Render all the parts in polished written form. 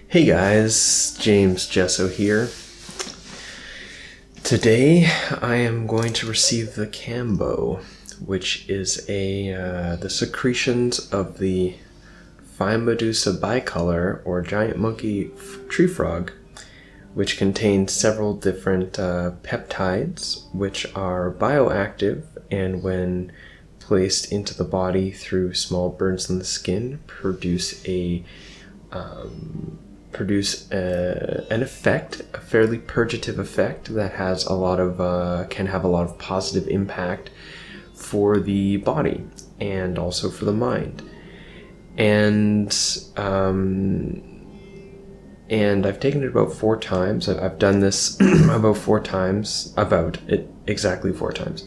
Hey guys, James Jesso here. Today I am going to receive the Kambo, which is the secretions of the Medusa bicolor or giant monkey tree frog, which contains several different peptides which are bioactive, and when placed into the body through small burns in the skin produce an effect, a fairly purgative effect that has can have a lot of positive impact for the body and also for the mind. And I've taken it about 4 times. I've done this exactly 4 times.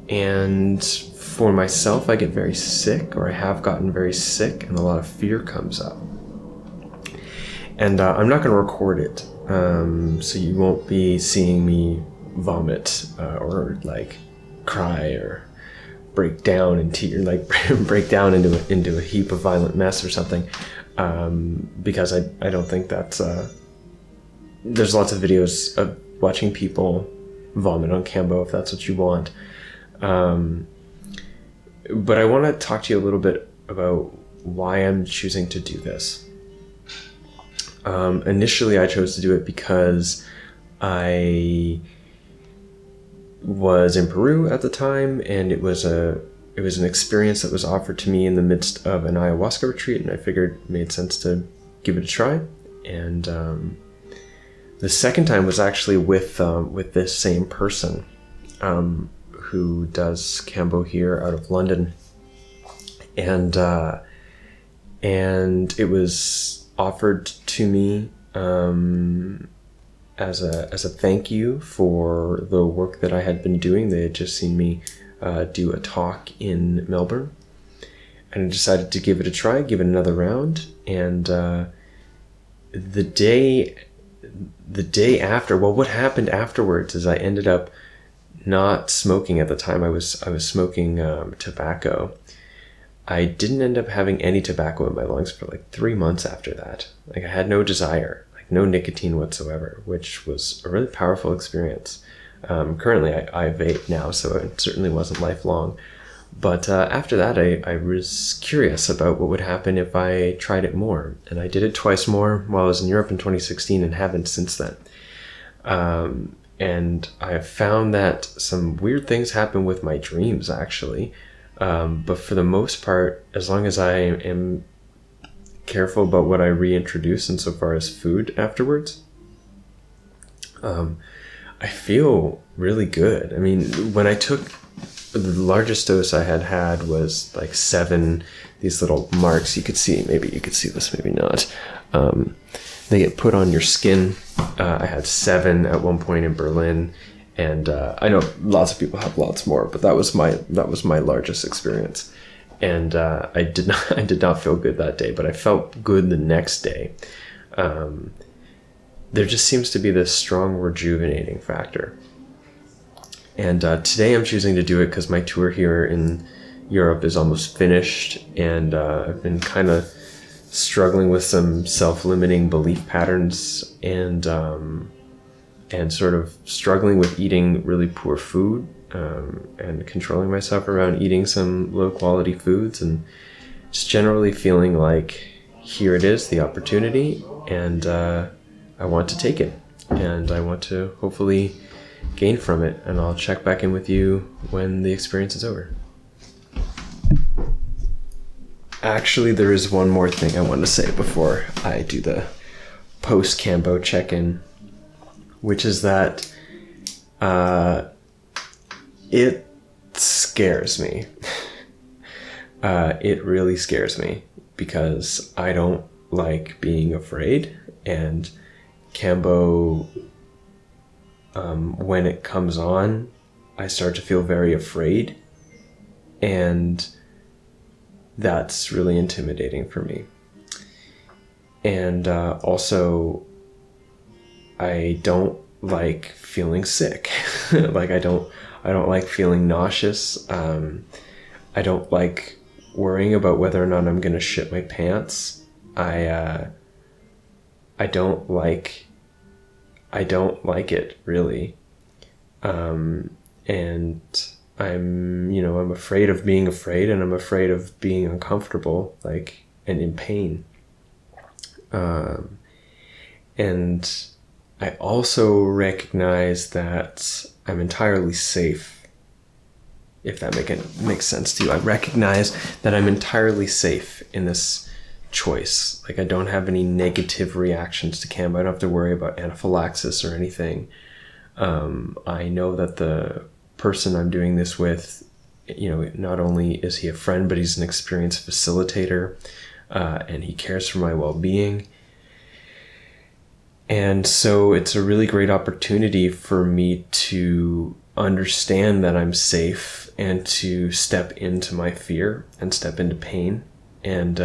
And for myself, I get very sick, or I have gotten very sick, and a lot of fear comes up. And I'm not going to record it, so you won't be seeing me vomit or like cry or break down break down into a heap of violent mess or something, because I don't think that's there's lots of videos of watching people vomit on Kambo if that's what you want. But I want to talk to you a little bit about why I'm choosing to do this. Initially, I chose to do it because I was in Peru at the time, and it was an experience that was offered to me in the midst of an ayahuasca retreat, and I figured it made sense to give it a try. And the second time was actually with this same person who does Kambo here out of London, and it was offered to me as a thank you for the work that I had been doing. They had just seen me do a talk in Melbourne, and I decided to give it a try, give it another round. And the day after, well, what happened afterwards is I ended up not smoking at the time. I was smoking tobacco. I didn't end up having any tobacco in my lungs for like 3 months after that. Like, I had no desire, like no nicotine whatsoever, which was a really powerful experience. Currently I vape now, so it certainly wasn't lifelong. But after that, I was curious about what would happen if I tried it more. And I did it twice more while I was in Europe in 2016 and haven't since then. And I have found that some weird things happen with my dreams, actually. But for the most part, as long as I am careful about what I reintroduce insofar as food afterwards, I feel really good. I mean, when I took the largest dose I had was like 7, these little marks you could see. Maybe you could see this, maybe not. They get put on your skin. I had 7 at one point in Berlin. And I know lots of people have lots more, but that was my largest experience. And I did not feel good that day, but I felt good the next day. There just seems to be this strong rejuvenating factor. And today I'm choosing to do it because my tour here in Europe is almost finished, and I've been kind of struggling with some self-limiting belief patterns, and sort of struggling with eating really poor food, and controlling myself around eating some low quality foods, and just generally feeling like here it is, the opportunity, and I want to take it, and I want to hopefully gain from it, and I'll check back in with you when the experience is over. Actually, there is one more thing I want to say before I do the post-Kambo check-in, which is that it scares me. It really scares me because I don't like being afraid, and Kambo, when it comes on, I start to feel very afraid, and that's really intimidating for me. And also, I don't like feeling sick. Like, I don't like feeling nauseous. I don't like worrying about whether or not I'm gonna shit my pants. I I don't like it really. And I'm afraid of being afraid, and I'm afraid of being uncomfortable, like, and in pain. And I also recognize that I'm entirely safe, if that makes sense to you. I recognize that I'm entirely safe in this choice. Like, I don't have any negative reactions to Kambo. I don't have to worry about anaphylaxis or anything. I know that the person I'm doing this with, not only is he a friend, but he's an experienced facilitator, and he cares for my well-being. And so it's a really great opportunity for me to understand that I'm safe and to step into my fear and step into pain. And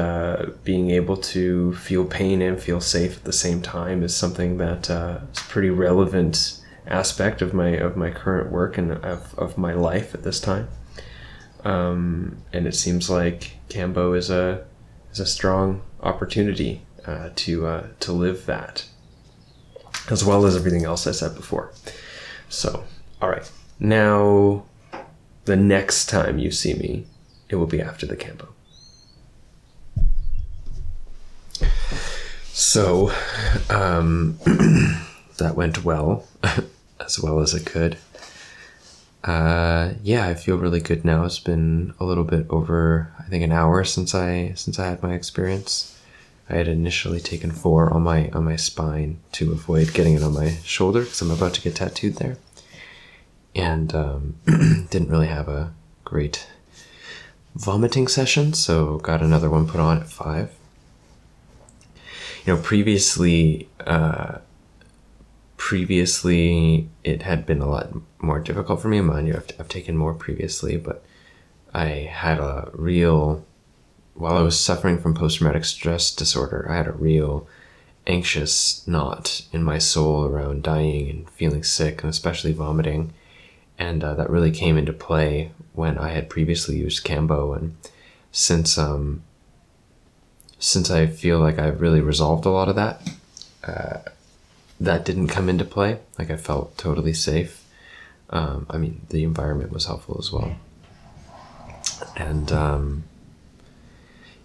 being able to feel pain and feel safe at the same time is something that is a pretty relevant aspect of my current work and of my life at this time. And it seems like Kambo is a strong opportunity to live that, as well as everything else I said before. So, all right. Now, the next time you see me, it will be after the Kambo. So, that went well, as well as it could. I feel really good now. It's been a little bit over, I think, an hour since I had my experience. I had initially taken 4 on my spine to avoid getting it on my shoulder because I'm about to get tattooed there, and didn't really have a great vomiting session, so got another one put on at 5. Previously it had been a lot more difficult for me. Mind you, I've taken more previously, but I had while I was suffering from post-traumatic stress disorder, I had a real anxious knot in my soul around dying and feeling sick, and especially vomiting. And that really came into play when I had previously used Kambo. And since I feel like I've really resolved a lot of that, that didn't come into play. Like, I felt totally safe. The environment was helpful as well. And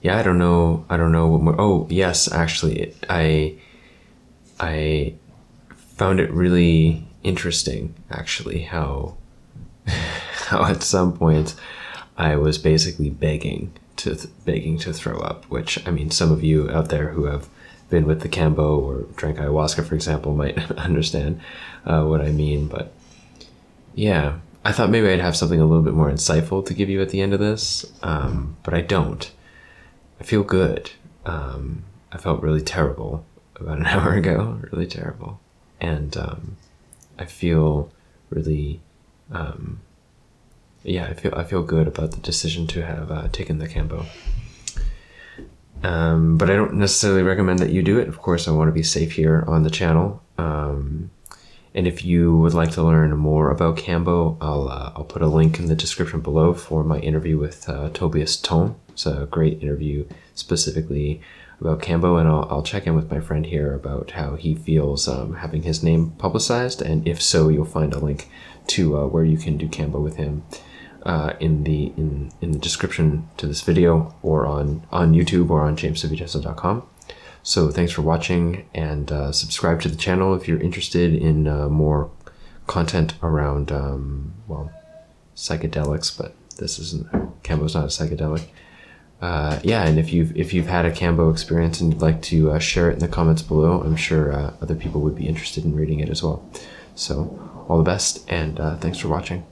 I don't know what more. Oh, yes, actually, I found it really interesting, actually, how at some point I was basically begging to throw up, which, some of you out there who have been with the Kambo or drank ayahuasca, for example, might understand what I mean. But yeah, I thought maybe I'd have something a little bit more insightful to give you at the end of this, but I don't. I feel good. I felt really terrible about an hour ago, really terrible. And I feel really, I feel good about the decision to have taken the Kambo. But I don't necessarily recommend that you do it. Of course, I want to be safe here on the channel. And if you would like to learn more about Kambo, I'll put a link in the description below for my interview with Tobias Thom. It's a great interview specifically about Kambo, and I'll check in with my friend here about how he feels having his name publicized, and if so, you'll find a link to where you can do Kambo with him in the description to this video, or on YouTube, or on jamesofjesso.com. So thanks for watching, and subscribe to the channel if you're interested in more content around psychedelics, but this isn't, Kambo's not a psychedelic. And if you've had a Kambo experience and you'd like to share it in the comments below, I'm sure other people would be interested in reading it as well. So all the best, and thanks for watching.